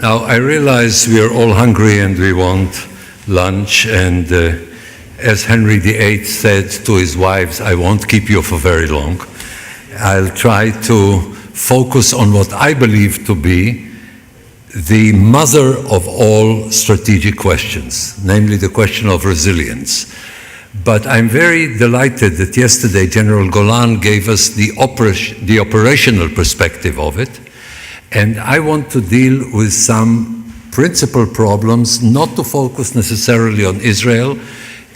Now, I realize we are all hungry and we want lunch, and as Henry VIII said to his wives, I won't keep you for very long. I'll try to focus on what I believe to be the mother of all strategic questions, namely the question of resilience. But I'm very delighted that yesterday General Golan gave us the operational perspective of it. And I want to deal with some principal problems, not to focus necessarily on Israel.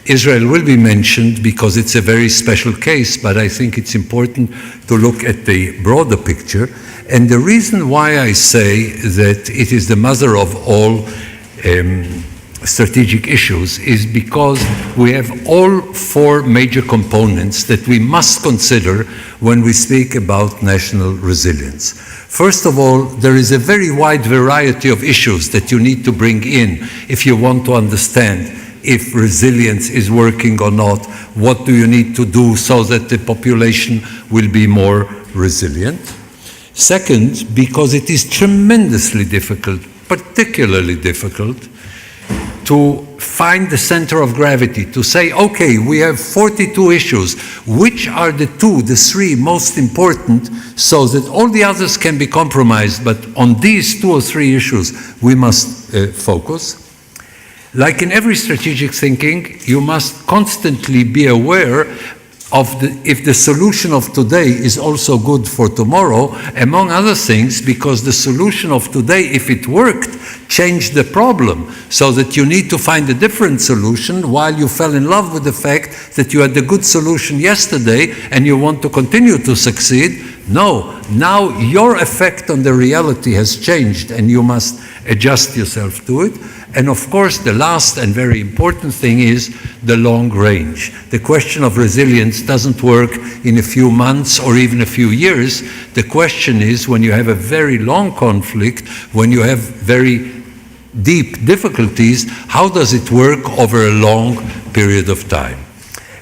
Israel will be mentioned because it's a very special case, but I think it's important to look at the broader picture. And the reason why I say that it is the mother of all strategic issues is because we have all four major components that we must consider when we speak about national resilience. First of all, there is a very wide variety of issues that you need to bring in if you want to understand if resilience is working or not. What do you need to do so that the population will be more resilient? Second, because it is tremendously difficult, particularly difficult, to find the center of gravity, to say, okay, we have 42 issues, which are the three most important, so that all the others can be compromised, but on these 2 or 3 issues we must focus. Like in every strategic thinking, you must constantly be aware of if the solution of today is also good for tomorrow, among other things, because the solution of today, if it worked, changed the problem, so that you need to find a different solution while you fell in love with the fact that you had the good solution yesterday and you want to continue to succeed. No, now your effect on the reality has changed and you must adjust yourself to it. And of course, the last and very important thing is the long range. The question of resilience doesn't work in a few months or even a few years. The question is, when you have a very long conflict, when you have very deep difficulties, how does it work over a long period of time?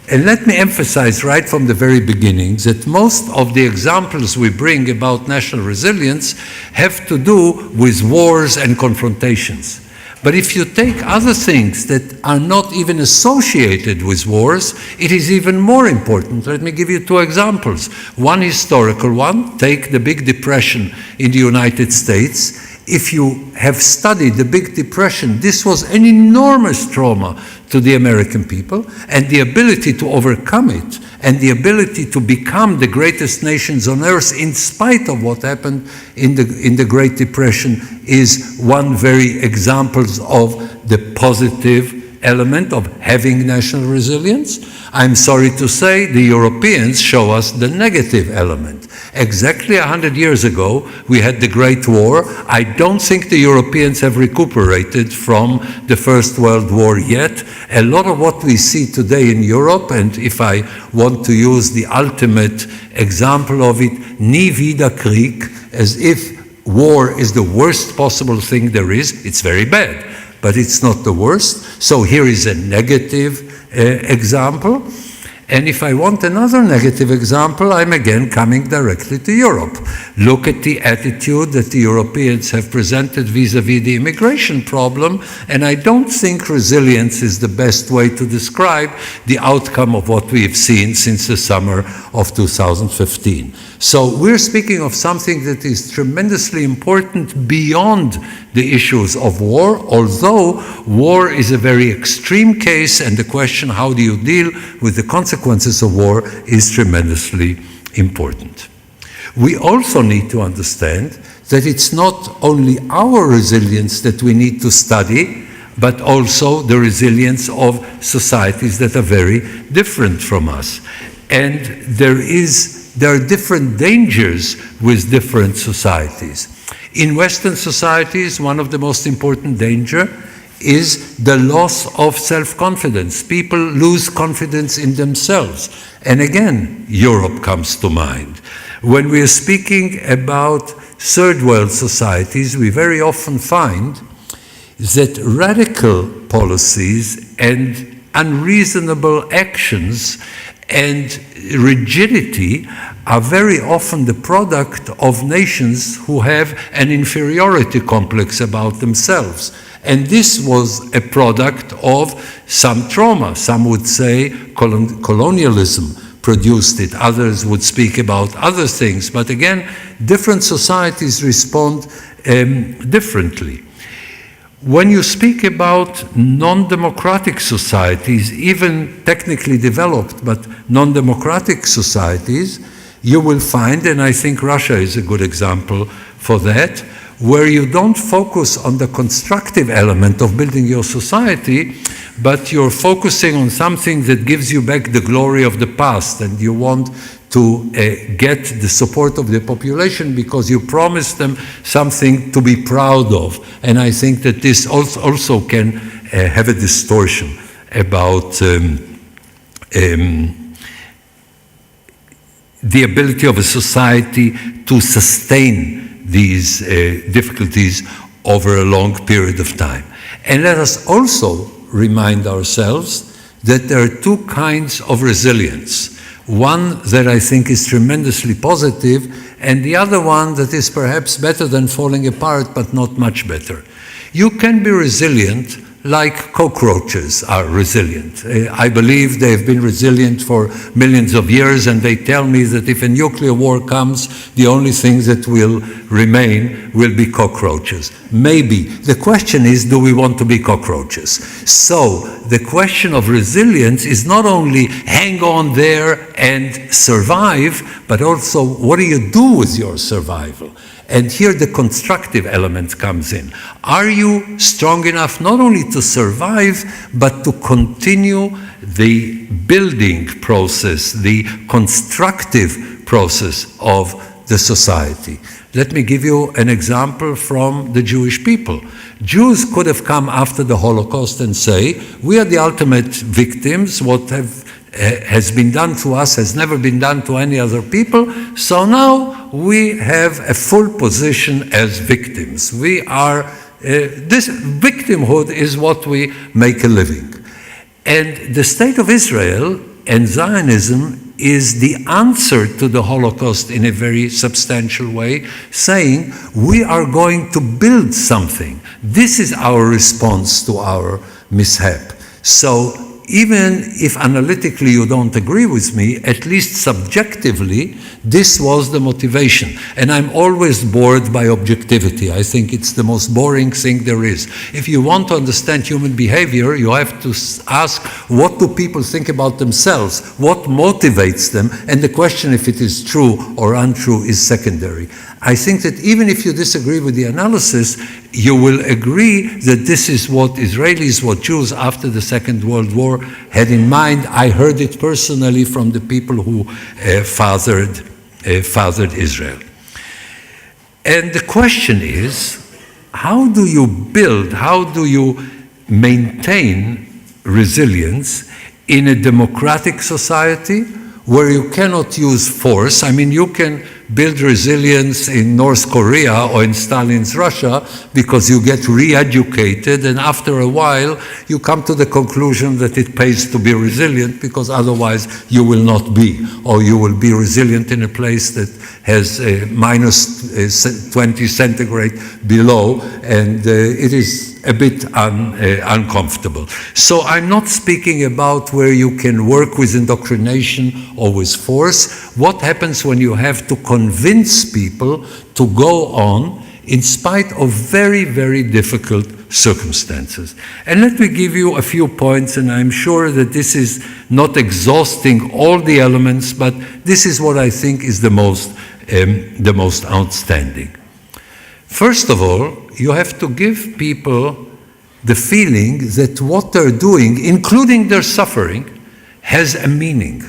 And let me emphasize right from the very beginning that most of the examples we bring about national resilience have to do with wars and confrontations. But if you take other things that are not even associated with wars, it is even more important. Let me give you 2 examples. One historical one, take the Big Depression in the United States. If you have studied the Big Depression, this was an enormous trauma to the American people, and the ability to overcome it and the ability to become the greatest nations on earth in spite of what happened in the Great Depression is one very example of the positive element of having national resilience. I'm sorry to say the Europeans show us the negative element. Exactly 100 years ago, we had the Great War. I don't think the Europeans have recuperated from the First World War yet. A lot of what we see today in Europe, and if I want to use the ultimate example of it, nie wieder Krieg, as if war is the worst possible thing there is. It's very bad, but it's not the worst. So here is a negative example. And if I want another negative example, I'm again coming directly to Europe. Look at the attitude that the Europeans have presented vis-à-vis the immigration problem, and I don't think resilience is the best way to describe the outcome of what we have seen since the summer of 2015. So we're speaking of something that is tremendously important beyond the issues of war, although war is a very extreme case, and the question, how do you deal with the consequences of war, is tremendously important. We also need to understand that it's not only our resilience that we need to study, but also the resilience of societies that are very different from us. And there are different dangers with different societies. In Western societies, one of the most important dangers is the loss of self-confidence. People lose confidence in themselves. And again, Europe comes to mind. When we are speaking about third world societies, we very often find that radical policies and unreasonable actions and rigidity are very often the product of nations who have an inferiority complex about themselves. And this was a product of some trauma. Some would say colonialism produced it. Others would speak about other things. But again, different societies respond differently. When you speak about non-democratic societies, even technically developed, but non-democratic societies, you will find, and I think Russia is a good example for that, where you don't focus on the constructive element of building your society, but you're focusing on something that gives you back the glory of the past, and you want to get the support of the population because you promised them something to be proud of. And I think that this also can have a distortion about the ability of a society to sustain these difficulties over a long period of time. And let us also remind ourselves that there are two kinds of resilience. One that I think is tremendously positive, and the other one that is perhaps better than falling apart, but not much better. You can be resilient like cockroaches are resilient. I believe they've been resilient for millions of years, and they tell me that if a nuclear war comes, the only thing that will remain will be cockroaches. Maybe. The question is, do we want to be cockroaches? So the question of resilience is not only hang on there and survive, but also what do you do with your survival? And here the constructive element comes in. Are you strong enough not only to survive, but to continue the building process, the constructive process of the society? Let me give you an example from the Jewish people. Jews could have come after the Holocaust and say, we are the ultimate victims, what has been done to us has never been done to any other people, so now we have a full position as victims. We are, this victimhood is what we make a living. And the State of Israel and Zionism is the answer to the Holocaust in a very substantial way, saying we are going to build something. This is our response to our mishap. So even if analytically you don't agree with me, at least subjectively, this was the motivation. And I'm always bored by objectivity. I think it's the most boring thing there is. If you want to understand human behavior, you have to ask, what do people think about themselves? What motivates them? And the question if it is true or untrue is secondary. I think that even if you disagree with the analysis, you will agree that this is what Israelis, what Jews after the Second World War had in mind. I heard it personally from the people who fathered Israel. And the question is, how do you build, how do you maintain resilience in a democratic society where you cannot use force? I mean, you can build resilience in North Korea or in Stalin's Russia because you get re-educated, and after a while you come to the conclusion that it pays to be resilient because otherwise you will not be, or you will be resilient in a place that has minus 20 centigrade below, and it is a bit uncomfortable. So I'm not speaking about where you can work with indoctrination or with force. What happens when you have to convince people to go on in spite of very, very difficult circumstances? And let me give you a few points, and I'm sure that this is not exhausting all the elements, but this is what I think is the most outstanding. First of all, you have to give people the feeling that what they're doing, including their suffering, has a meaning.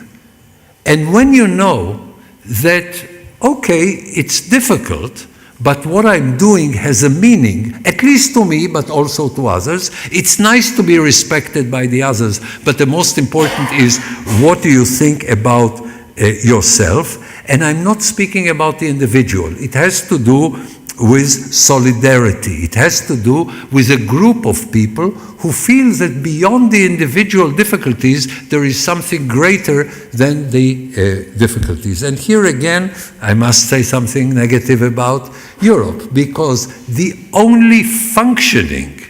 And when you know that, okay, it's difficult, but what I'm doing has a meaning, at least to me, but also to others. It's nice to be respected by the others, but the most important is, what do you think about yourself? And I'm not speaking about the individual. It has to do with solidarity. It has to do with a group of people who feel that beyond the individual difficulties, there is something greater than the difficulties. And here again, I must say something negative about Europe, because the only functioning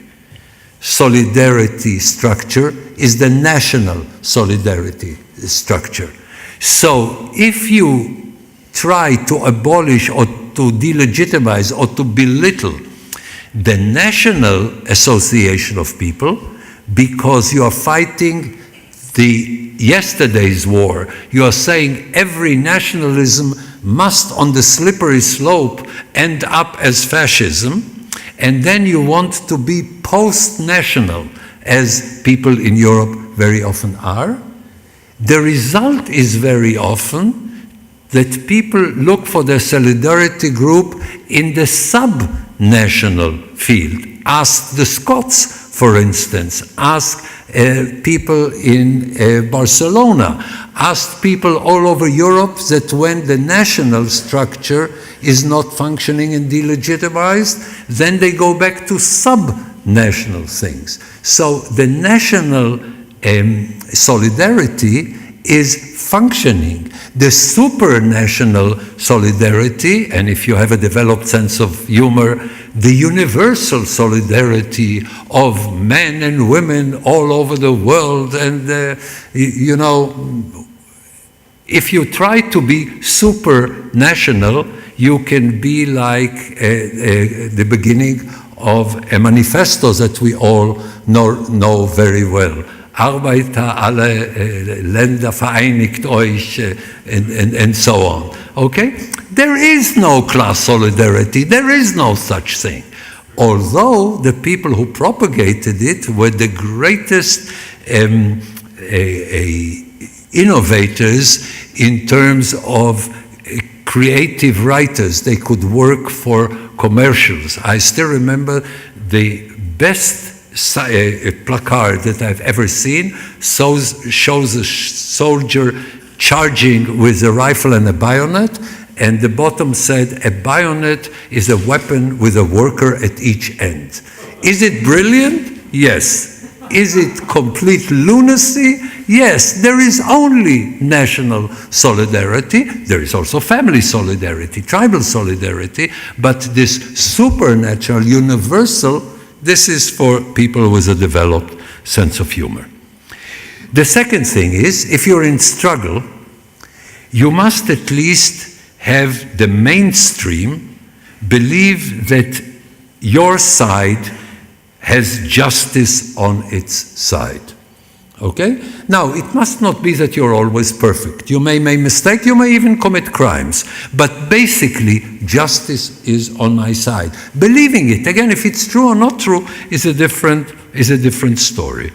solidarity structure is the national solidarity structure. So if you try to abolish or to delegitimize or to belittle the national association of people because you are fighting the yesterday's war, you are saying every nationalism must on the slippery slope end up as fascism, and then you want to be post-national, as people in Europe very often are, the result is very often that people look for their solidarity group in the sub-national field. Ask the Scots, for instance. Ask people in Barcelona. Ask people all over Europe that when the national structure is not functioning and delegitimized, then they go back to sub-national things. So the national solidarity is functioning. The supranational solidarity, and if you have a developed sense of humor, the universal solidarity of men and women all over the world, and you know, if you try to be supranational, you can be like the beginning of a manifesto that we all know very well. Arbeiter, alle Länder vereinigt euch, and so on. Okay? There is no class solidarity. There is no such thing. Although the people who propagated it were the greatest innovators in terms of creative writers. They could work for commercials. I still remember the best placard that I've ever seen shows a soldier charging with a rifle and a bayonet, and the bottom said, a bayonet is a weapon with a worker at each end. Is it brilliant? Yes. Is it complete lunacy? Yes. There is only national solidarity. There is also family solidarity, tribal solidarity, but this supernatural, universal, this is for people with a developed sense of humor. The second thing is, if you're in struggle, you must at least have the mainstream believe that your side has justice on its side. Okay? Now, it must not be that you're always perfect. You may make mistakes, you may even commit crimes. But basically, justice is on my side. Believing it, again, if it's true or not true, is a different story.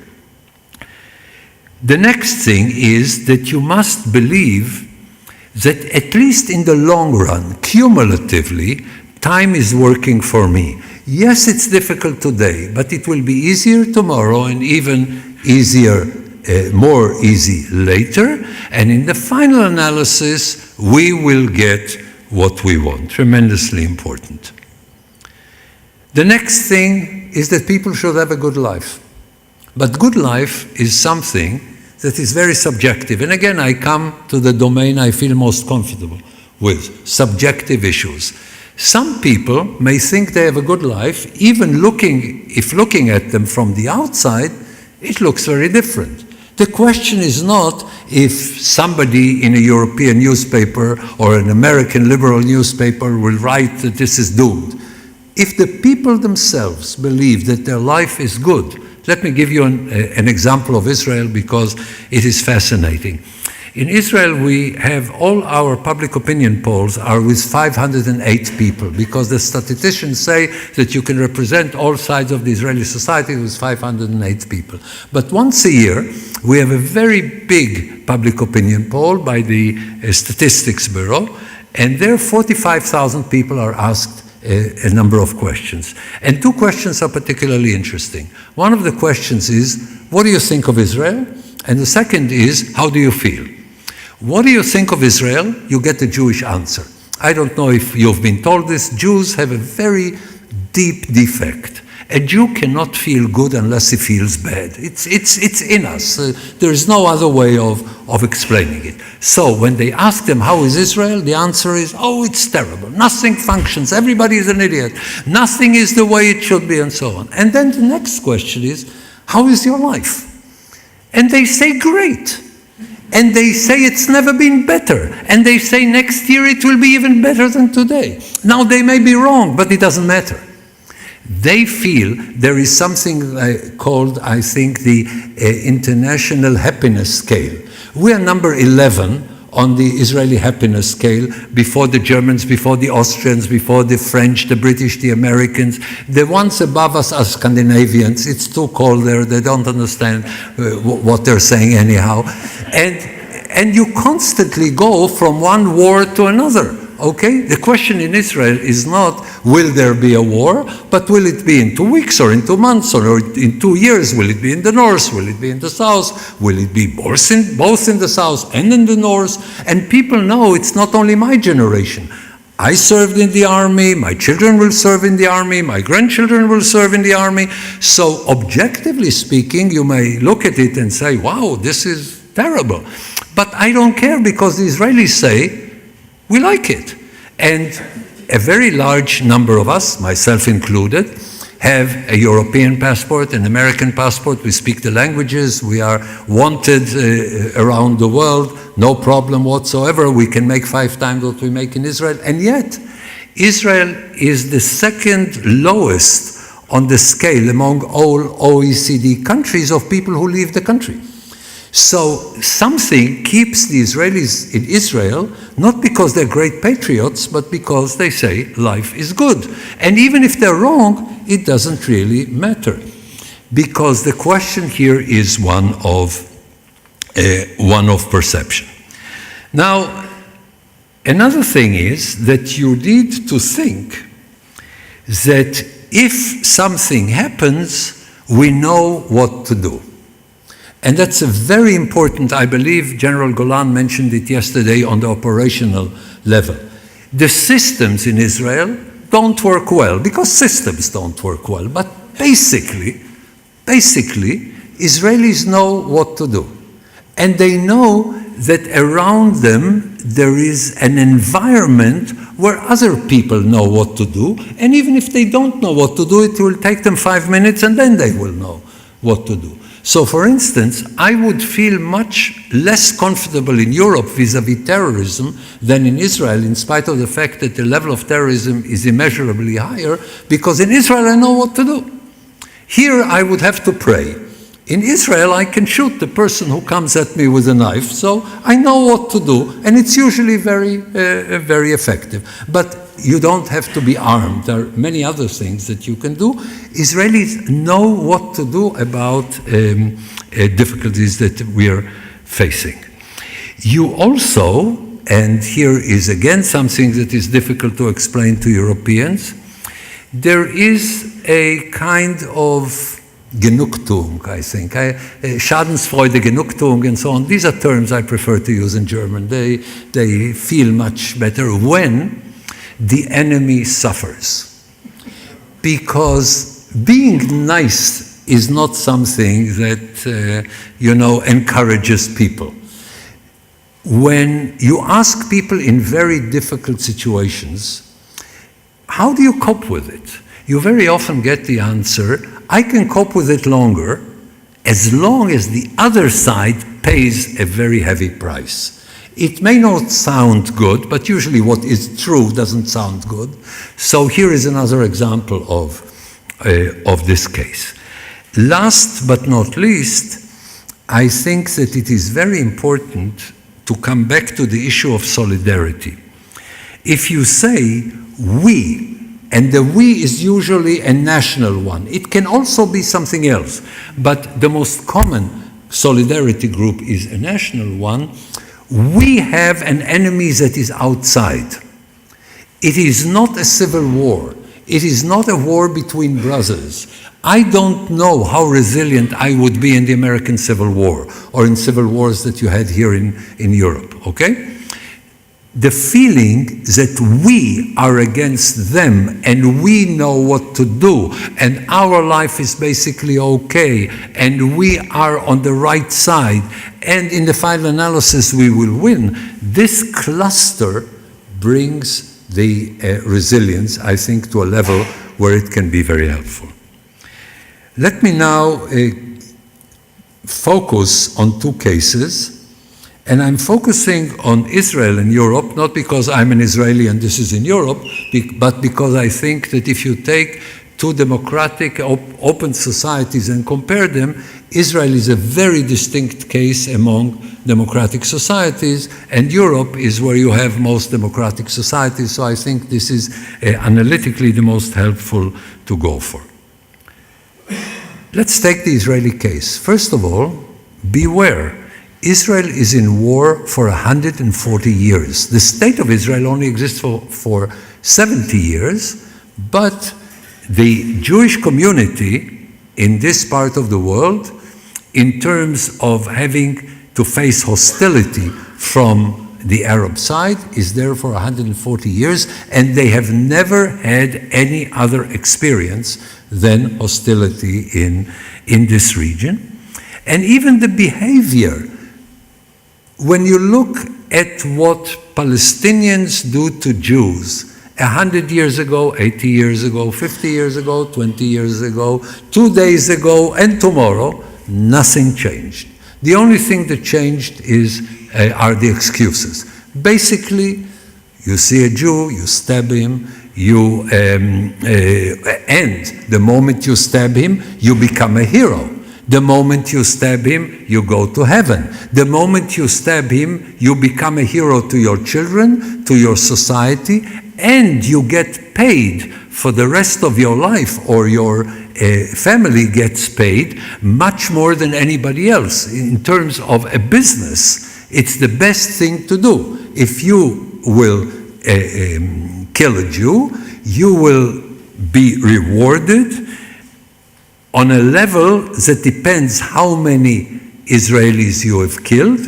The next thing is that you must believe that at least in the long run, cumulatively, time is working for me. Yes, it's difficult today, but it will be easier tomorrow and even easier, more easy later. And in the final analysis, we will get what we want. Tremendously important. The next thing is that people should have a good life. But good life is something that is very subjective. And again, I come to the domain I feel most comfortable with, subjective issues. Some people may think they have a good life, even if looking at them from the outside, it looks very different. The question is not if somebody in a European newspaper or an American liberal newspaper will write that this is doomed. If the people themselves believe that their life is good, let me give you an example of Israel because it is fascinating. In Israel, we have all our public opinion polls are with 508 people because the statisticians say that you can represent all sides of the Israeli society with 508 people. But once a year, we have a very big public opinion poll by the Statistics Bureau, and there 45,000 people are asked a number of questions. And two questions are particularly interesting. One of the questions is, what do you think of Israel? And the second is, how do you feel? What do you think of Israel? You get the Jewish answer. I don't know if you've been told this, Jews have a very deep defect. A Jew cannot feel good unless he feels bad. It's in us. There is no other way of explaining it. So when they ask them, how is Israel? The answer is, oh, it's terrible. Nothing functions. Everybody is an idiot. Nothing is the way it should be, and so on. And then the next question is, how is your life? And they say, great. And they say it's never been better. And they say next year it will be even better than today. Now they may be wrong, but it doesn't matter. They feel there is something called, I think, the International Happiness Scale. We are number 11 on the Israeli happiness scale, before the Germans, before the Austrians, before the French, the British, the Americans. The ones above us are Scandinavians. It's too cold there. They don't understand what they're saying anyhow. And you constantly go from one war to another. Okay? The question in Israel is not, will there be a war, but will it be in 2 weeks or in 2 months or in 2 years? Will it be in the north? Will it be in the south? Will it be both in the south and in the north? And people know it's not only my generation. I served in the army, my children will serve in the army, my grandchildren will serve in the army. So objectively speaking, you may look at it and say, wow, this is terrible. But I don't care, because the Israelis say, we like it. And a very large number of us, myself included, have a European passport, an American passport. We speak the languages. We are wanted around the world. No problem whatsoever. We can make 5 times what we make in Israel. And yet, Israel is the second lowest on the scale among all OECD countries of people who leave the country. So something keeps the Israelis in Israel, not because they're great patriots, but because they say life is good. And even if they're wrong, it doesn't really matter. Because the question here is one of perception. Now, another thing is that you need to think that if something happens, we know what to do. And that's a very important, I believe General Golan mentioned it yesterday on the operational level. The systems in Israel don't work well, because systems don't work well. But basically, Israelis know what to do. And they know that around them there is an environment where other people know what to do. And even if they don't know what to do, it will take them 5 minutes and then they will know what to do. So, for instance, I would feel much less comfortable in Europe vis-à-vis terrorism than in Israel, in spite of the fact that the level of terrorism is immeasurably higher, because in Israel I know what to do. Here I would have to pray. In Israel I can shoot the person who comes at me with a knife, so I know what to do, and it's usually very effective. But you don't have to be armed. There are many other things that you can do. Israelis know what to do about difficulties that we are facing. You also, and here is again something that is difficult to explain to Europeans, there is a kind of Genugtuung, I think, Schadensfreude, Genugtuung, and so on. These are terms I prefer to use in German. They feel much better when the enemy suffers. Because being nice is not something that, encourages people. When you ask people in very difficult situations, how do you cope with it? You very often get the answer, I can cope with it longer, as long as the other side pays a very heavy price. It may not sound good, but usually what is true doesn't sound good. So here is another example of this case. Last but not least, I think that it is very important to come back to the issue of solidarity. If you say we, and the we is usually a national one. It can also be something else, but the most common solidarity group is a national one. We have an enemy that is outside. It is not a civil war. It is not a war between brothers. I don't know how resilient I would be in the American Civil War or in civil wars that you had here in Europe, okay? the feeling that we are against them and we know what to do and our life is basically okay and we are on the right side and in the final analysis we will win, this cluster brings the resilience, I think, to a level where it can be very helpful. Let me now focus on two cases. And I'm focusing on Israel and Europe, not because I'm an Israeli and this is in Europe, but because I think that if you take two democratic, open societies and compare them, Israel is a very distinct case among democratic societies, and Europe is where you have most democratic societies, so I think this is analytically the most helpful to go for. Let's take the Israeli case. First of all, beware. Israel is in war for 140 years. The state of Israel only exists for 70 years, but the Jewish community in this part of the world, in terms of having to face hostility from the Arab side, is there for 140 years, and they have never had any other experience than hostility in this region. And even the behavior, when you look at what Palestinians do to Jews 100 years ago, 80 years ago, 50 years ago, 20 years ago, 2 days ago, and tomorrow, nothing changed. The only thing that changed are the excuses. Basically, you see a Jew, you stab him, and the moment you stab him, you become a hero. The moment you stab him, you go to heaven. The moment you stab him, you become a hero to your children, to your society, and you get paid for the rest of your life, or your family gets paid much more than anybody else. In terms of a business, it's the best thing to do. If you will kill a Jew, you will be rewarded on a level that depends how many Israelis you have killed,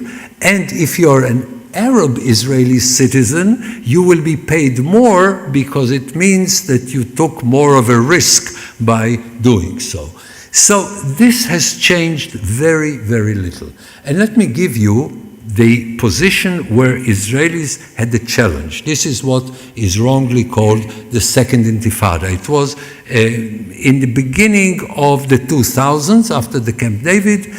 and if you're an Arab Israeli citizen, you will be paid more because it means that you took more of a risk by doing so. So this has changed very, very little. And let me give you the position where Israelis had the challenge. This is what is wrongly called the Second Intifada. It was in the beginning of the 2000s, after the Camp David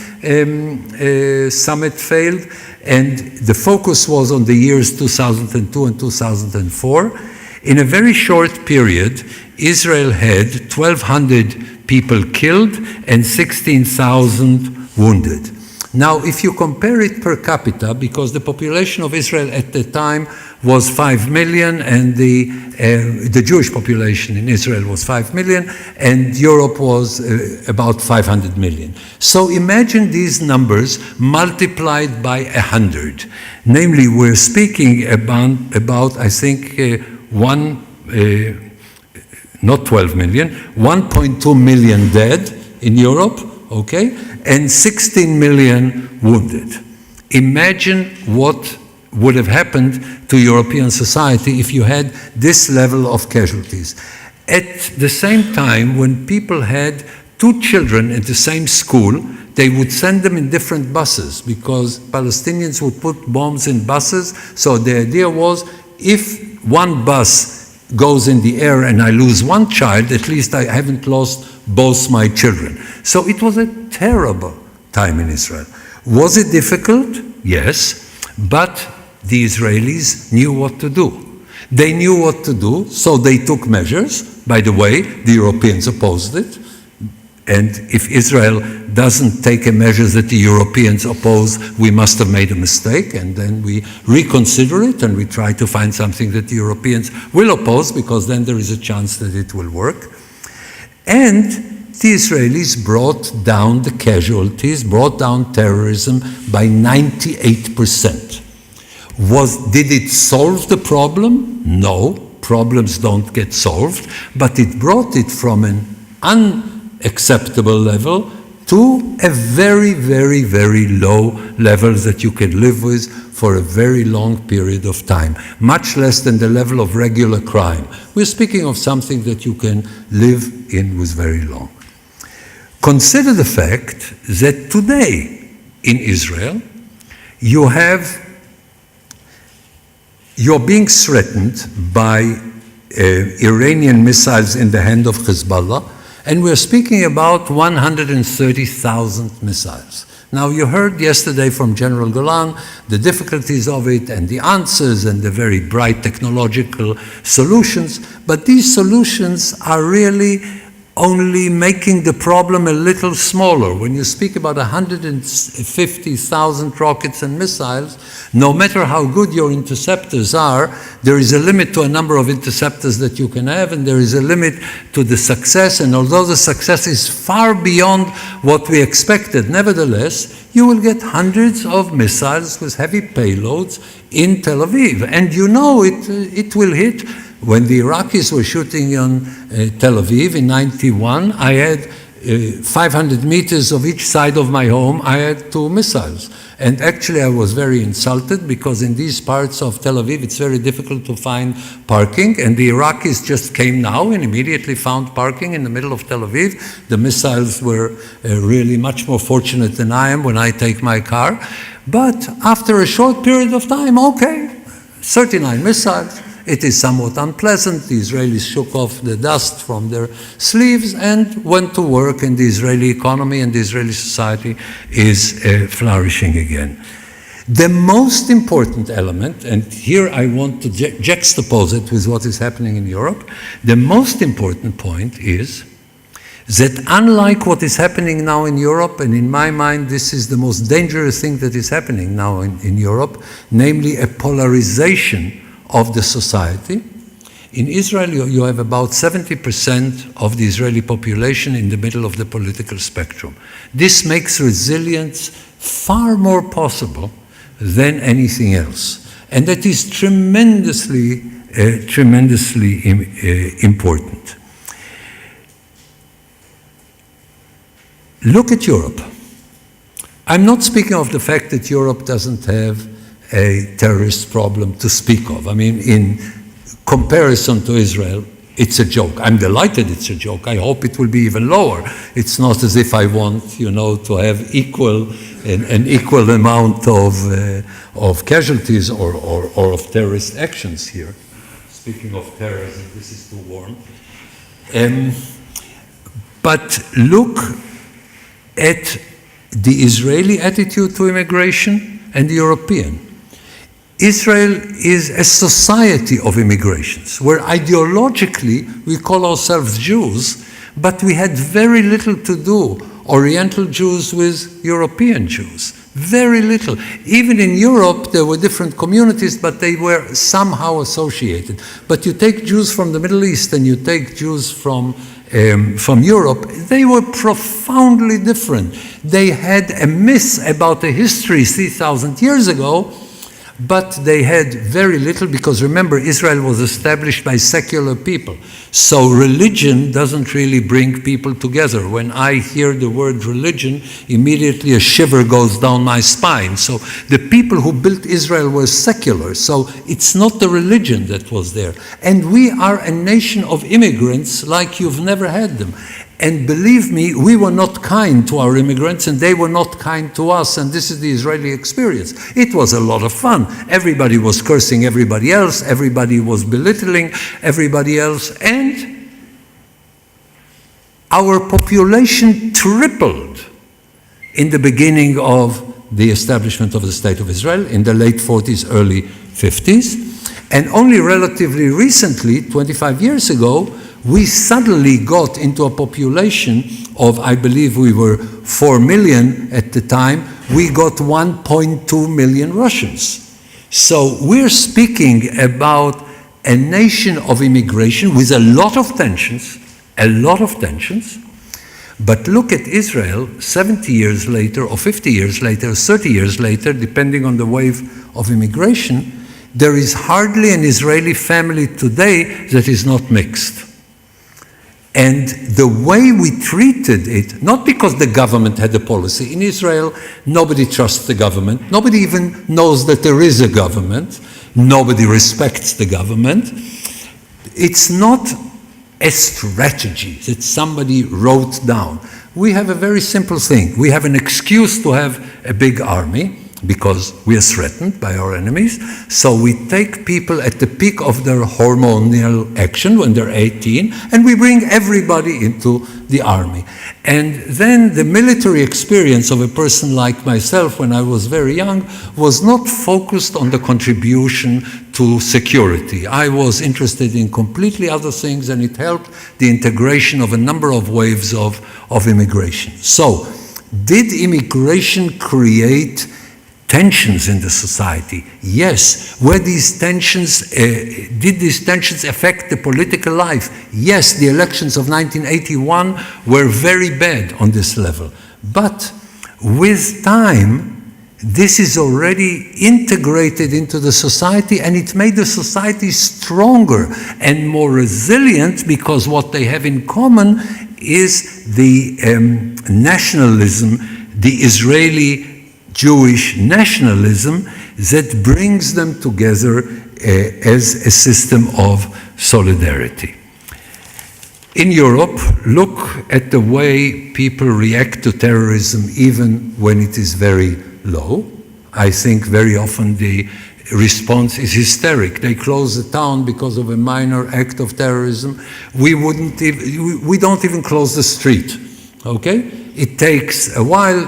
summit failed, and the focus was on the years 2002 and 2004. In a very short period, Israel had 1,200 people killed and 16,000 wounded. Now, if you compare it per capita, because the population of Israel at the time was 5 million, and the Jewish population in Israel was 5 million, and Europe was about 500 million. So imagine these numbers multiplied by 100. Namely, we're speaking about I think, not 12 million, 1.2 million dead in Europe, okay, and 16 million wounded. Imagine what would have happened to European society if you had this level of casualties. At the same time, when people had 2 children in the same school, they would send them in different buses because Palestinians would put bombs in buses. So the idea was, if one bus goes in the air and I lose one child, at least I haven't lost both my children. So it was a terrible time in Israel. Was it difficult? Yes, but the Israelis knew what to do. They knew what to do, so they took measures. By the way, the Europeans opposed it. And if Israel doesn't take a measure that the Europeans oppose, we must have made a mistake, and then we reconsider it and we try to find something that the Europeans will oppose, because then there is a chance that it will work. And the Israelis brought down the casualties, brought down terrorism by 98%. Did it solve the problem? No, problems don't get solved, but it brought it from an unacceptable level to a very, very, very low level that you can live with for a very long period of time, much less than the level of regular crime. We're speaking of something that you can live in with very long. Consider the fact that today in Israel, you're being threatened by Iranian missiles in the hand of Hezbollah, and we're speaking about 130,000 missiles. Now, you heard yesterday from General Golan the difficulties of it and the answers and the very bright technological solutions, but these solutions are really only making the problem a little smaller. When you speak about 150,000 rockets and missiles, no matter how good your interceptors are, there is a limit to a number of interceptors that you can have, and there is a limit to the success, and although the success is far beyond what we expected, nevertheless, you will get hundreds of missiles with heavy payloads in Tel Aviv, and you know it will hit. When the Iraqis were shooting on Tel Aviv in '91, I had 500 meters of each side of my home, I had 2 missiles. And actually I was very insulted because in these parts of Tel Aviv it's very difficult to find parking, and the Iraqis just came now and immediately found parking in the middle of Tel Aviv. The missiles were really much more fortunate than I am when I take my car. But after a short period of time, okay, 39 missiles. It is somewhat unpleasant. The Israelis shook off the dust from their sleeves and went to work, and the Israeli economy and the Israeli society is flourishing again. The most important element, and here I want to juxtapose it with what is happening in Europe, the most important point is that unlike what is happening now in Europe, and in my mind this is the most dangerous thing that is happening now in Europe, namely a polarization of the society. In Israel, you have about 70% of the Israeli population in the middle of the political spectrum. This makes resilience far more possible than anything else. And that is tremendously important. Look at Europe. I'm not speaking of the fact that Europe doesn't have a terrorist problem to speak of. I mean, in comparison to Israel, it's a joke. I'm delighted it's a joke. I hope it will be even lower. It's not as if I want, to have an equal amount of casualties or of terrorist actions here. Speaking of terrorism, this is too warm. But look at the Israeli attitude to immigration and the European. Israel is a society of immigrations, where ideologically we call ourselves Jews, but we had very little to do, Oriental Jews with European Jews. Very little. Even in Europe, there were different communities, but they were somehow associated. But you take Jews from the Middle East and you take Jews from Europe, they were profoundly different. They had a myth about a history 3,000 years ago, but they had very little, because remember, Israel was established by secular people. So religion doesn't really bring people together. When I hear the word religion, immediately a shiver goes down my spine. So the people who built Israel were secular. So it's not the religion that was there. And we are a nation of immigrants like you've never had them. And believe me, we were not kind to our immigrants, and they were not kind to us, and this is the Israeli experience. It was a lot of fun. Everybody was cursing everybody else, everybody was belittling everybody else, and our population tripled in the beginning of the establishment of the State of Israel in the late 40s, early 50s, and only relatively recently, 25 years ago, we suddenly got into a population of, I believe we were 4 million at the time, we got 1.2 million Russians. So we're speaking about a nation of immigration with a lot of tensions, but look at Israel 70 years later, or 50 years later, 30 years later, depending on the wave of immigration, there is hardly an Israeli family today that is not mixed. And the way we treated it, not because the government had a policy. In Israel, nobody trusts the government. Nobody even knows that there is a government. Nobody respects the government. It's not a strategy that somebody wrote down. We have a very simple thing. We have an excuse to have a big army because we are threatened by our enemies. So we take people at the peak of their hormonal action when they're 18, and we bring everybody into the army. And then the military experience of a person like myself when I was very young was not focused on the contribution to security. I was interested in completely other things, and it helped the integration of a number of waves of immigration. So, did immigration create tensions in the society? Yes. Were these tensions, did these tensions affect the political life? Yes, the elections of 1981 were very bad on this level. But with time, this is already integrated into the society, and it made the society stronger and more resilient, because what they have in common is the nationalism, the Israeli Jewish nationalism that brings them together as a system of solidarity. In Europe, look at the way people react to terrorism even when it is very low. I think very often the response is hysteric. They close the town because of a minor act of terrorism. We don't even close the street, okay? It takes a while.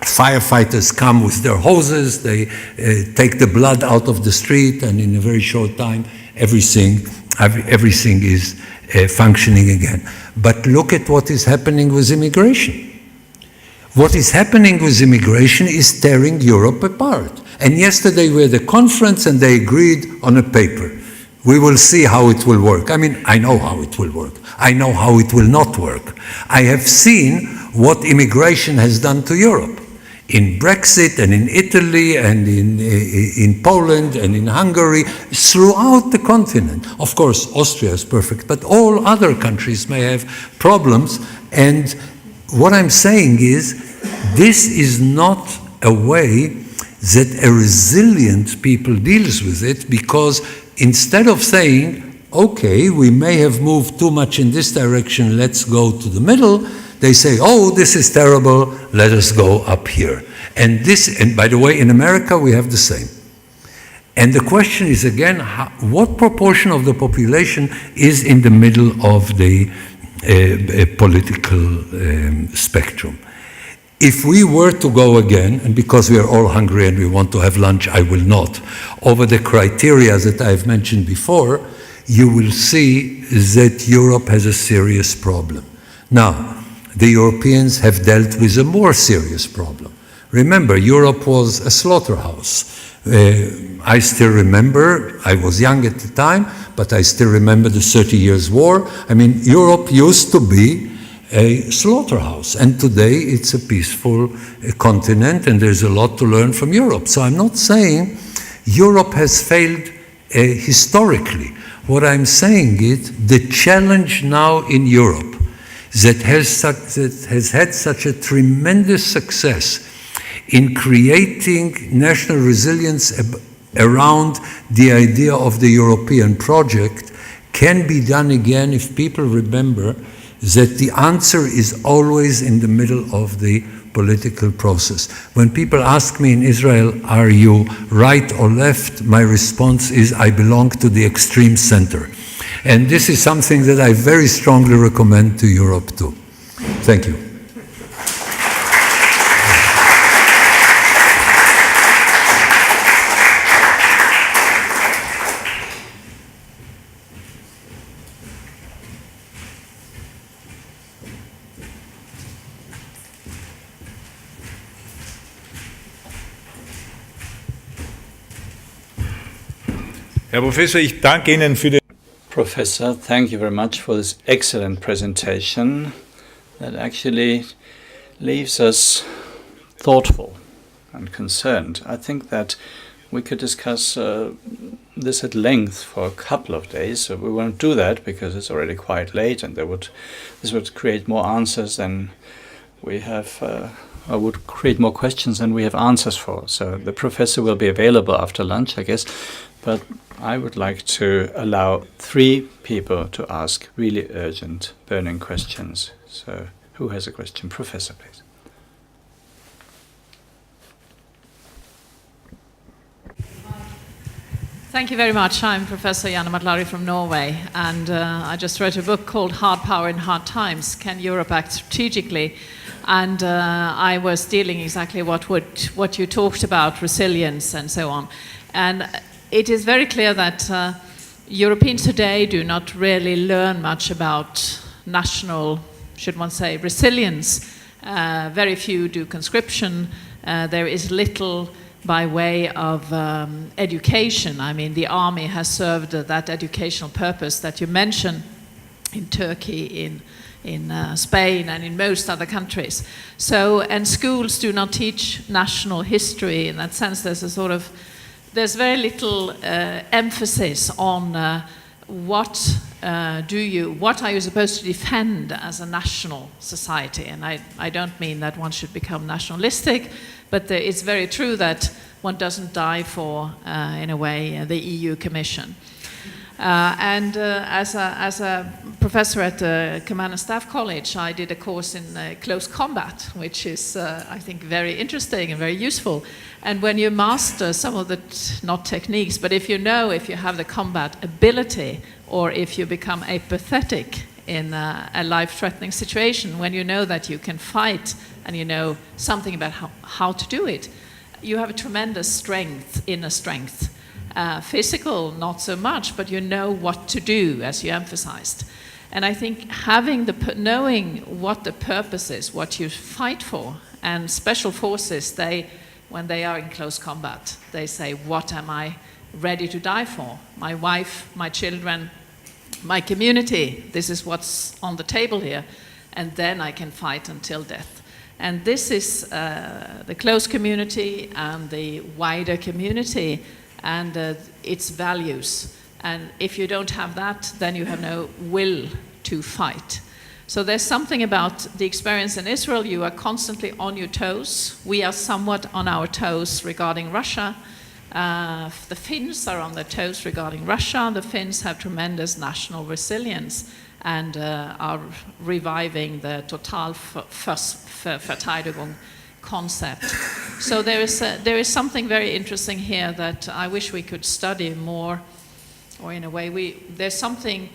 Firefighters come with their hoses, they take the blood out of the street, and in a very short time, everything is functioning again. But look at what is happening with immigration. What is happening with immigration is tearing Europe apart. And yesterday we had a conference and they agreed on a paper. We will see how it will work. I mean, I know how it will work. I know how it will not work. I have seen what immigration has done to Europe. In Brexit and in Italy and in Poland and in Hungary, throughout the continent. Of course, Austria is perfect, but all other countries may have problems. And what I'm saying is, this is not a way that a resilient people deals with it, because instead of saying, okay, we may have moved too much in this direction, let's go to the middle, they say, oh, this is terrible, let us go up here. And by the way, in America, we have the same. And the question is, again, what proportion of the population is in the middle of the political spectrum? If we were to go again, and because we are all hungry and we want to have lunch, I will not, over the criteria that I've mentioned before, you will see that Europe has a serious problem. Now, the Europeans have dealt with a more serious problem. Remember, Europe was a slaughterhouse. I still remember, I was young at the time, but I still remember the 30 Years' War. I mean, Europe used to be a slaughterhouse, and today it's a peaceful continent, and there's a lot to learn from Europe. So I'm not saying Europe has failed historically. What I'm saying is the challenge now in Europe that has had such a tremendous success in creating national resilience around the idea of the European project can be done again if people remember that the answer is always in the middle of the political process. When people ask me in Israel, are you right or left? My response is, I belong to the extreme center. And this is something that I very strongly recommend to Europe too. Thank you. Herr Professor, ich danke Ihnen für die Professor, thank you very much for this excellent presentation that actually leaves us thoughtful and concerned. I think that we could discuss this at length for a couple of days. So we won't do that because it's already quite late, and this would create more answers than we have. I would create more questions than we have answers for. So the professor will be available after lunch, I guess. But I would like to allow 3 people to ask really urgent, burning questions. So who has a question? Professor, please. Thank you very much. I'm Professor Janne Matlari from Norway, and I just wrote a book called Hard Power in Hard Times, Can Europe Act Strategically? And I was dealing exactly what you talked about, resilience and so on. And it is very clear that Europeans today do not really learn much about national, should one say, resilience. Very few do conscription. There is little by way of education. I mean, the army has served that educational purpose that you mentioned in Turkey, in Spain, and in most other countries. So, and schools do not teach national history in that sense. There's very little emphasis on what are you supposed to defend as a national society? And I don't mean that one should become nationalistic, but it's very true that one doesn't die for, in a way, the EU Commission. As a professor at the Command and Staff College, I did a course in close combat, which is, I think, very interesting and very useful. And when you master some of the, not techniques, but if you have the combat ability, or if you become apathetic in a life-threatening situation, when you know that you can fight and you know something about how to do it, you have a tremendous strength, inner strength. Physical, not so much, but you know what to do, as you emphasized. And I think knowing what the purpose is, what you fight for, and special forces, when they are in close combat, they say, what am I ready to die for? My wife, my children, my community, this is what's on the table here, and then I can fight until death. And this is the close community and the wider community and its values. And if you don't have that, then you have no will to fight. So there's something about the experience in Israel. You are constantly on your toes. We are somewhat on our toes regarding Russia. The Finns are on their toes regarding Russia. The Finns have tremendous national resilience and are reviving the Totalverteidigung concept. So there is something very interesting here that I wish we could study more, or in a way, there's something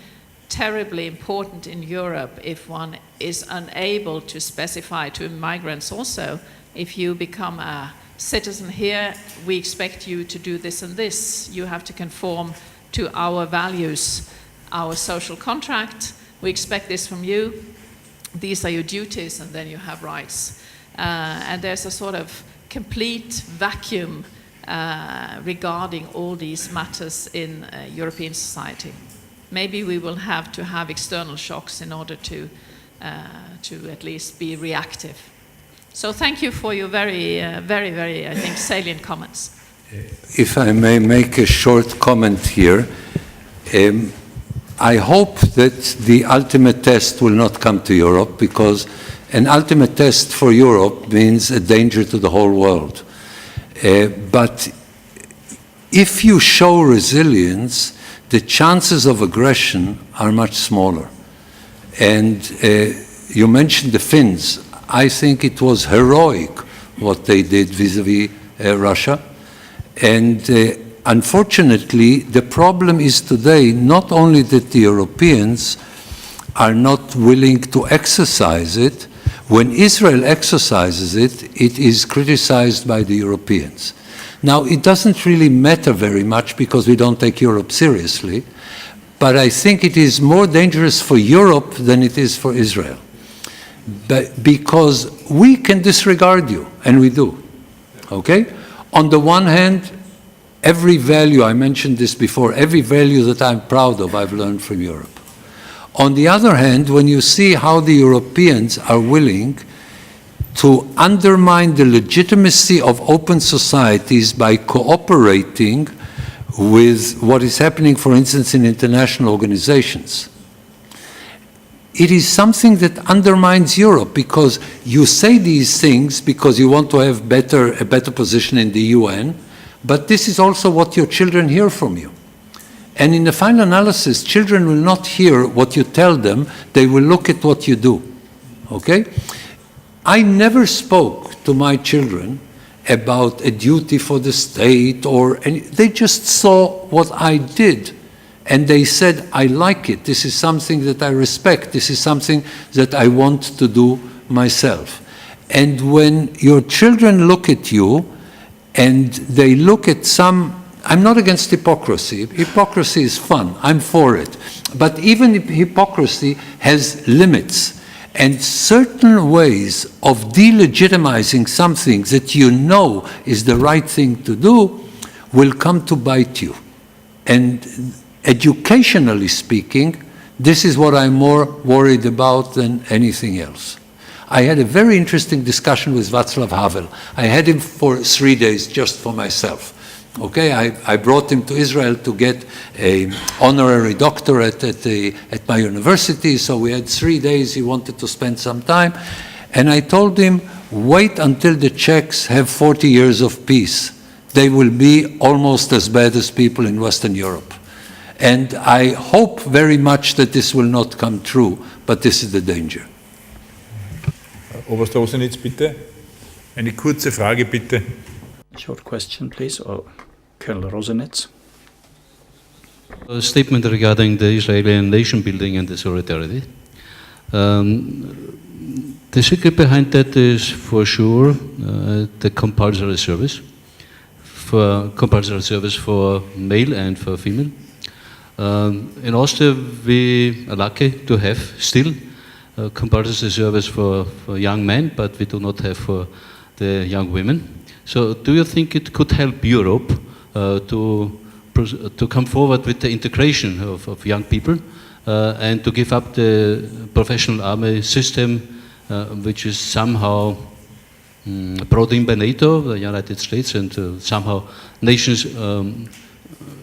terribly important in Europe if one is unable to specify to migrants also, if you become a citizen here, we expect you to do this and this. You have to conform to our values, our social contract. We expect this from you. These are your duties, and then you have rights. And there's a sort of complete vacuum regarding all these matters in European society. Maybe we will have to have external shocks in order to at least be reactive. So thank you for your very, very, I think, salient comments. If I may make a short comment here, I hope that the ultimate test will not come to Europe, because an ultimate test for Europe means a danger to the whole world. But if you show resilience, the chances of aggression are much smaller. And you mentioned the Finns. I think it was heroic what they did vis-à-vis Russia. And unfortunately, the problem is today not only that the Europeans are not willing to exercise it. When Israel exercises it, it is criticized by the Europeans. Now, it doesn't really matter very much because we don't take Europe seriously, but I think it is more dangerous for Europe than it is for Israel. Because we can disregard you, and we do, okay? On the one hand, every value, I mentioned this before, every value that I'm proud of, I've learned from Europe. On the other hand, when you see how the Europeans are willing to undermine the legitimacy of open societies by cooperating with what is happening, for instance, in international organizations. It is something that undermines Europe, because you say these things because you want to have a better position in the UN, but this is also what your children hear from you. And in the final analysis, children will not hear what you tell them, they will look at what you do, okay? I never spoke to my children about a duty for the state or any, they just saw what I did. And they said, I like it. This is something that I respect. This is something that I want to do myself. And when your children look at you and they look at some, I'm not against hypocrisy. Hypocrisy is fun. I'm for it. But even hypocrisy has limits. And certain ways of delegitimizing something that you know is the right thing to do will come to bite you. And educationally speaking, this is what I'm more worried about than anything else. I had a very interesting discussion with Václav Havel. I had him for 3 days just for myself. Okay, I brought him to Israel to get an honorary doctorate at my university, so we had 3 days. He wanted to spend some time. And I told him, wait until the Czechs have 40 years of peace. They will be almost as bad as people in Western Europe. And I hope very much that this will not come true, but this is the danger. Oberst Rosenitz, bitte. Eine kurze Frage, bitte. Short question, please, or Colonel Rosenitz. A statement regarding the Israeli nation building and the solidarity. The secret behind that is for sure the compulsory service for male and for female. In Austria, we are lucky to have still compulsory service for young men, but we do not have for the young women. So do you think it could help Europe to come forward with the integration of young people and to give up the professional army system, which is somehow brought in by NATO, the United States, and somehow nations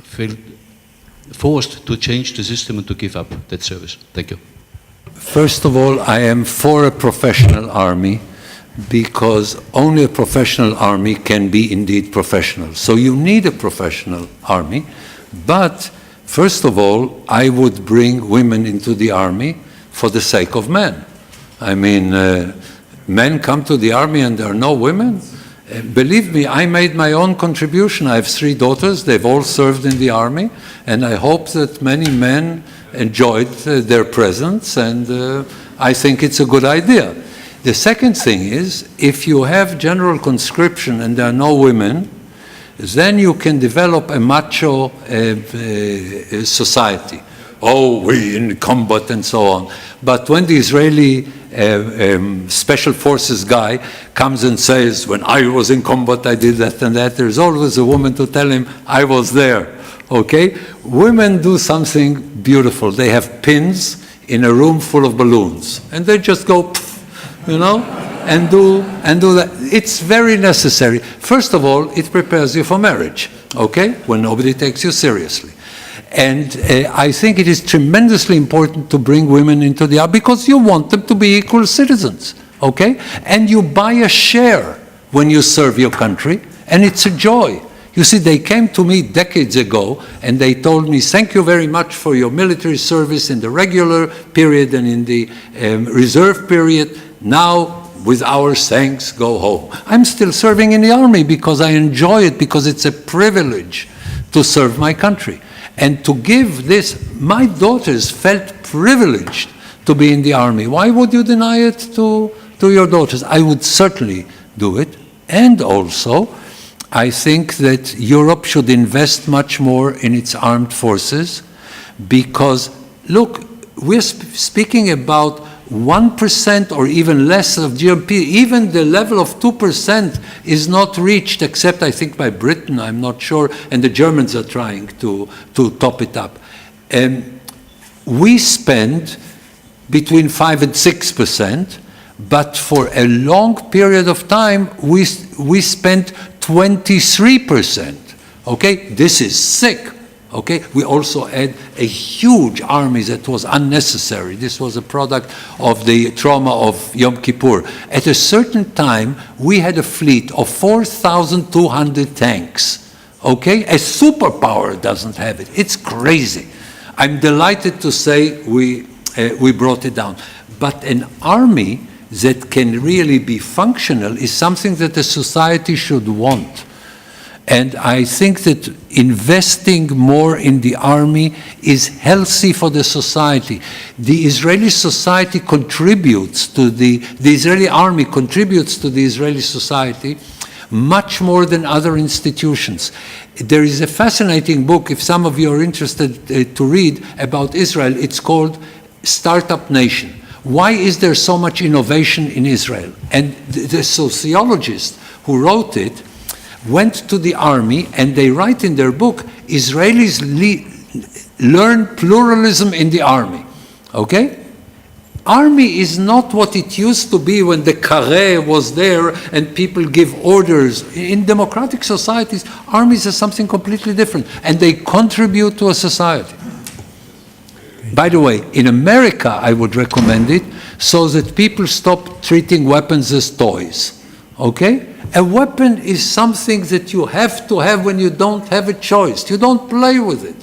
feel forced to change the system and to give up that service? Thank you. First of all, I am for a professional army, because only a professional army can be indeed professional. So you need a professional army, but first of all, I would bring women into the army for the sake of men. I mean, men come to the army and there are no women. Believe me, I made my own contribution. I have 3 daughters. They've all served in the army, and I hope that many men enjoyed their presence, and I think it's a good idea. The second thing is, if you have general conscription and there are no women, then you can develop a macho society. Oh, we in combat and so on. But when the Israeli special forces guy comes and says, when I was in combat, I did that and that, there's always a woman to tell him, I was there. Okay? Women do something beautiful. They have pins in a room full of balloons, and they just go, you know, and do that. It's very necessary. First of all, it prepares you for marriage, okay, when nobody takes you seriously. And I think it is tremendously important to bring women into the army, because you want them to be equal citizens, okay? And you buy a share when you serve your country, and it's a joy. You see, they came to me decades ago, and they told me, thank you very much for your military service in the regular period and in the reserve period. Now, with our thanks, go home. I'm still serving in the army because I enjoy it, because it's a privilege to serve my country. And to give this, my daughters felt privileged to be in the army. Why would you deny it to your daughters? I would certainly do it. And also, I think that Europe should invest much more in its armed forces, because, look, we're speaking about 1% or even less of GDP. Even the level of 2% is not reached, except I think by Britain, I'm not sure, and the Germans are trying to top it up. We spend between 5 and 6%, But for a long period of time, we spent 23%. Okay, this is sick. Okay, we also had a huge army that was unnecessary. This was a product of the trauma of Yom Kippur. At a certain time, we had a fleet of 4,200 tanks. Okay, a superpower doesn't have it. It's crazy. I'm delighted to say we brought it down. But an army that can really be functional is something that a society should want. And I think that investing more in the army is healthy for the society. The Israeli society contributes to the Israeli army contributes to the Israeli society much more than other institutions. There is a fascinating book, if some of you are interested to read, about Israel. It's called Startup Nation. Why is there so much innovation in Israel? And the sociologist who wrote it went to the army, and they write in their book, Israelis learn pluralism in the army. Okay? Army is not what it used to be when the carré was there and people give orders. In democratic societies, armies are something completely different, and they contribute to a society. By the way, in America, I would recommend it so that people stop treating weapons as toys. Okay? A weapon is something that you have to have when you don't have a choice. You don't play with it.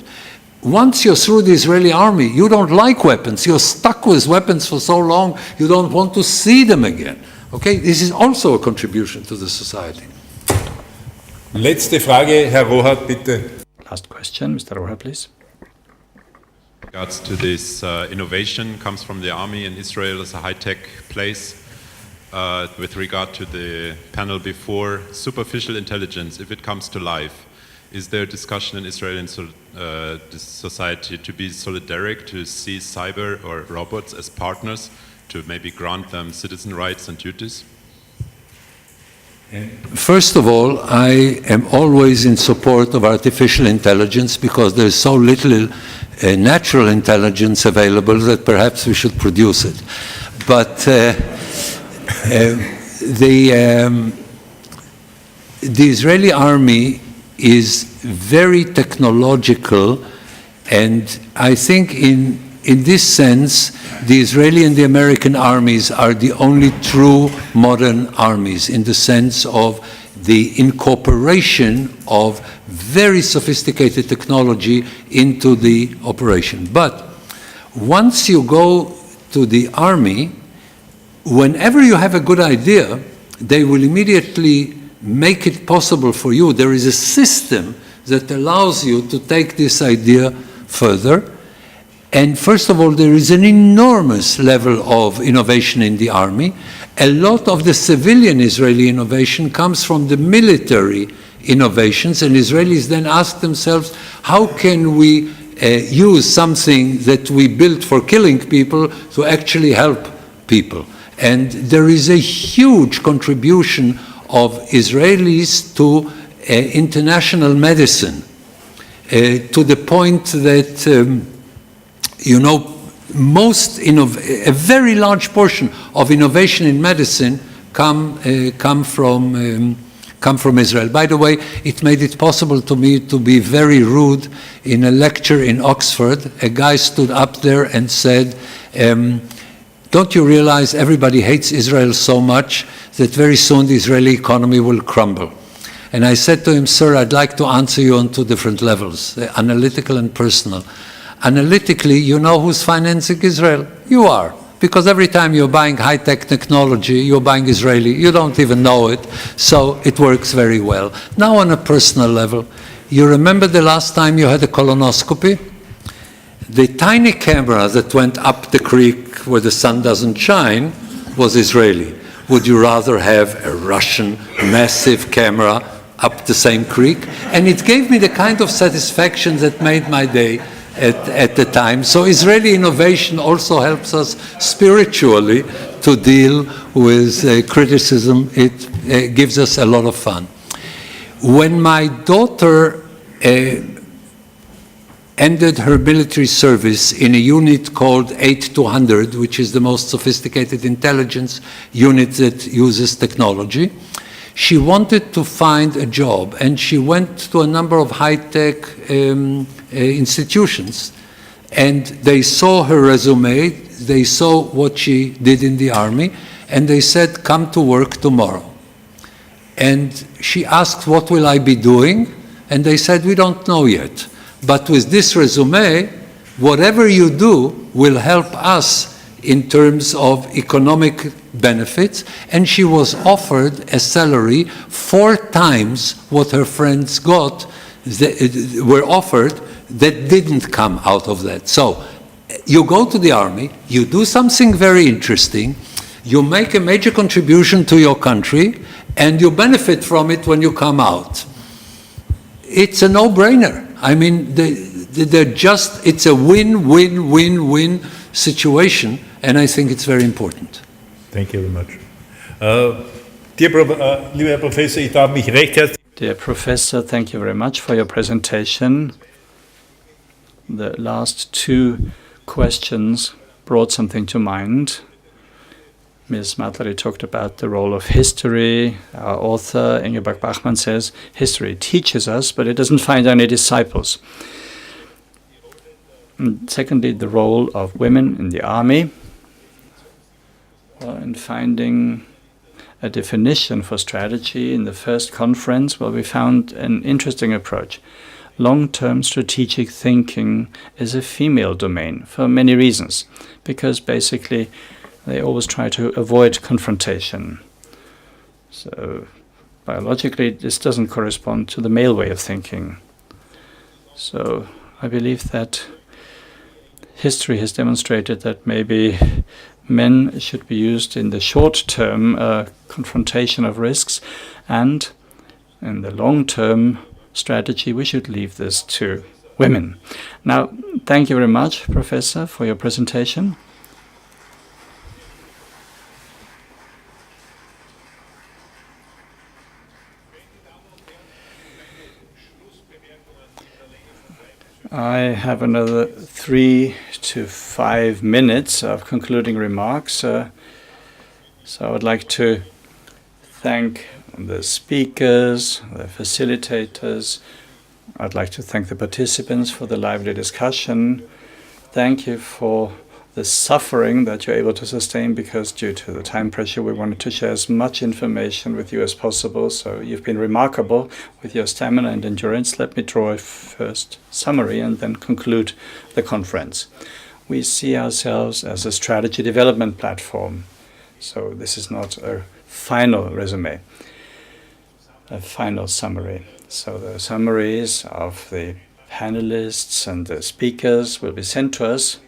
Once you're through the Israeli army, you don't like weapons. You're stuck with weapons for so long, you don't want to see them again. Okay? This is also a contribution to the society. Letzte Frage, Herr Rohat, bitte. Last question, Mr. Roha, please. Regards to this innovation comes from the army, and Israel is a high-tech place. With regard to the panel before, superficial intelligence, if it comes to life, is there a discussion in Israeli society to be solidaric, to see cyber or robots as partners, to maybe grant them citizen rights and duties? First of all, I am always in support of artificial intelligence because there's so little natural intelligence available that perhaps we should produce it. But the Israeli army is very technological, and I think in this sense, the Israeli and the American armies are the only true modern armies in the sense of the incorporation of very sophisticated technology into the operation. But once you go to the army, whenever you have a good idea, they will immediately make it possible for you. There is a system that allows you to take this idea further. And first of all, there is an enormous level of innovation in the army. A lot of the civilian Israeli innovation comes from the military innovations, and Israelis then ask themselves, how can we use something that we built for killing people to actually help people? And there is a huge contribution of Israelis to international medicine, to the point that you know, a very large portion of innovation in medicine come from Israel. By the way, it made it possible to me to be very rude in a lecture in Oxford. A guy stood up there and said, don't you realize everybody hates Israel so much that very soon the Israeli economy will crumble? And I said to him, sir, I'd like to answer you on two different levels, analytical and personal. Analytically, you know who's financing Israel? You are. Because every time you're buying high-tech technology, you're buying Israeli. You don't even know it. So it works very well. Now on a personal level, you remember the last time you had a colonoscopy? The tiny camera that went up the creek where the sun doesn't shine was Israeli. Would you rather have a Russian massive camera up the same creek? And it gave me the kind of satisfaction that made my day at the time. So Israeli innovation also helps us spiritually to deal with criticism. It gives us a lot of fun. When my daughter ended her military service in a unit called 8200, which is the most sophisticated intelligence unit that uses technology. She wanted to find a job, and she went to a number of high-tech institutions, and they saw her resume, they saw what she did in the army, and they said, come to work tomorrow. And she asked, what will I be doing? And they said, we don't know yet. But with this resume, whatever you do will help us in terms of economic benefits. And she was offered a salary 4 times what her friends were offered that didn't come out of that. So you go to the army, you do something very interesting, you make a major contribution to your country, and you benefit from it when you come out. It's a no-brainer. I mean, it's a win-win-win-win situation, and I think it's very important. Thank you very much. Lieber Herr Professor, ich darf mich recht herzlich... Dear Professor, thank you very much for your presentation. The last 2 questions brought something to mind. Ms. Matleri talked about the role of history. Our author, Ingeborg Bachmann, says, history teaches us, but it doesn't find any disciples. And secondly, the role of women in the army. Well, in finding a definition for strategy in the first conference, well, we found an interesting approach. Long-term strategic thinking is a female domain for many reasons, because basically they always try to avoid confrontation. So biologically, this doesn't correspond to the male way of thinking. So I believe that history has demonstrated that maybe men should be used in the short-term confrontation of risks, and in the long-term strategy, we should leave this to women. Now, thank you very much, Professor, for your presentation. I have another 3 to 5 minutes of concluding remarks. So I would like to thank the speakers, the facilitators. I'd like to thank the participants for the lively discussion. Thank you for the suffering that you're able to sustain, because due to the time pressure, we wanted to share as much information with you as possible. So you've been remarkable with your stamina and endurance. Let me draw a first summary and then conclude the conference. We see ourselves as a strategy development platform. So this is not a final resume, a final summary. So the summaries of the panelists and the speakers will be sent to us.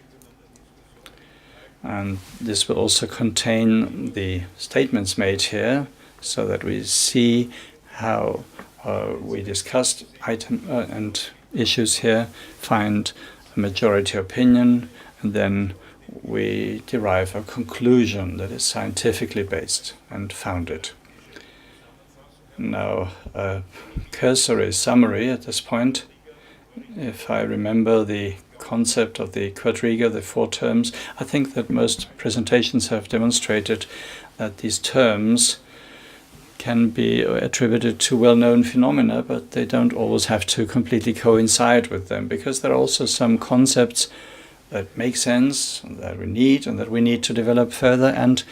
And this will also contain the statements made here, so that we see how we discussed items and issues here, find a majority opinion, and then we derive a conclusion that is scientifically based and founded. Now, a cursory summary at this point. If I remember the concept of the quadriga, the 4 terms, I think that most presentations have demonstrated that these terms can be attributed to well-known phenomena, but they don't always have to completely coincide with them, because there are also some concepts that make sense, that we need, and that we need to develop further, and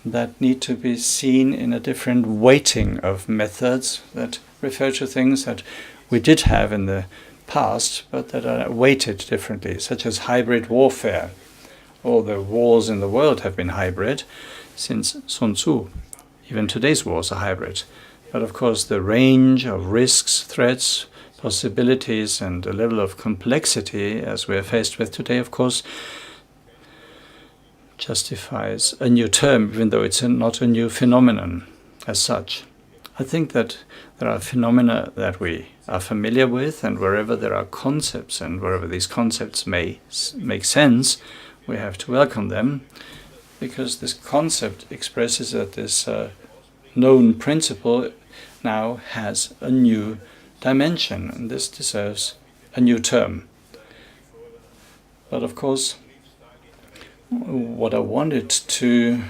that need to be seen in a different weighting of methods that refer to things that we did have in the past, but that are weighted differently, such as hybrid warfare. All the wars in the world have been hybrid since Sun Tzu. Even today's wars are hybrid. But of course, the range of risks, threats, possibilities, and the level of complexity as we are faced with today, of course, justifies a new term, even though it's not a new phenomenon as such. I think that there are phenomena that we are familiar with, and wherever there are concepts and wherever these concepts may make sense, we have to welcome them, because this concept expresses that this known principle now has a new dimension, and this deserves a new term. But of course, what I wanted to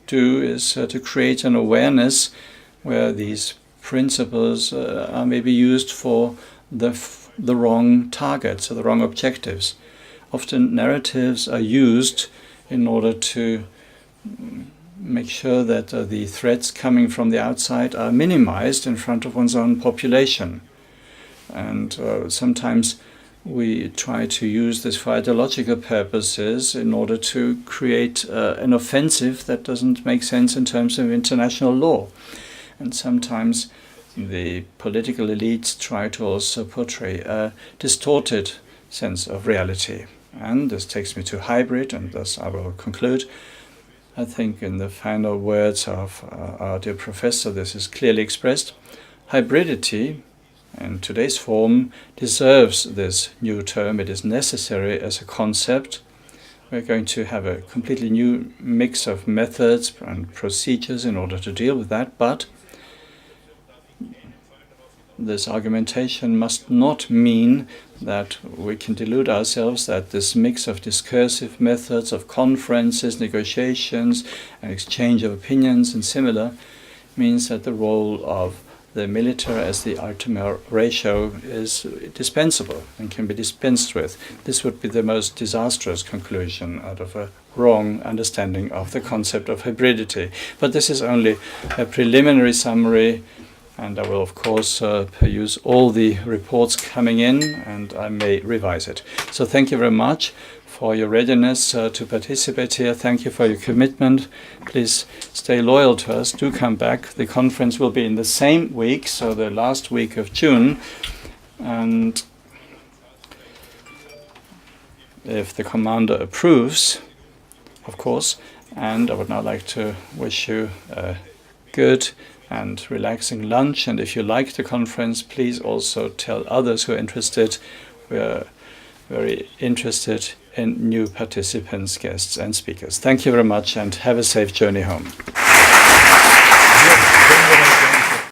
do is to create an awareness where these principles are maybe used for the wrong targets or the wrong objectives. Often narratives are used in order to make sure that the threats coming from the outside are minimized in front of one's own population. And sometimes we try to use this for ideological purposes in order to create an offensive that doesn't make sense in terms of international law. And sometimes the political elites try to also portray a distorted sense of reality. And this takes me to hybrid, and thus I will conclude. I think in the final words of our dear professor, this is clearly expressed. Hybridity, in today's form, deserves this new term. It is necessary as a concept. We're going to have a completely new mix of methods and procedures in order to deal with that, but this argumentation must not mean that we can delude ourselves that this mix of discursive methods, of conferences, negotiations, and exchange of opinions and similar means that the role of the military as the ultimate ratio is dispensable and can be dispensed with. This would be the most disastrous conclusion out of a wrong understanding of the concept of hybridity. But this is only a preliminary summary, and I will, of course, peruse all the reports coming in, and I may revise it. So thank you very much for your readiness to participate here. Thank you for your commitment. Please stay loyal to us. Do come back. The conference will be in the same week, so the last week of June. And if the commander approves, of course, and I would now like to wish you a good and relaxing lunch. And if you like the conference, please also tell others who are interested. We're very interested in new participants, guests, and speakers. Thank you very much, and have a safe journey home.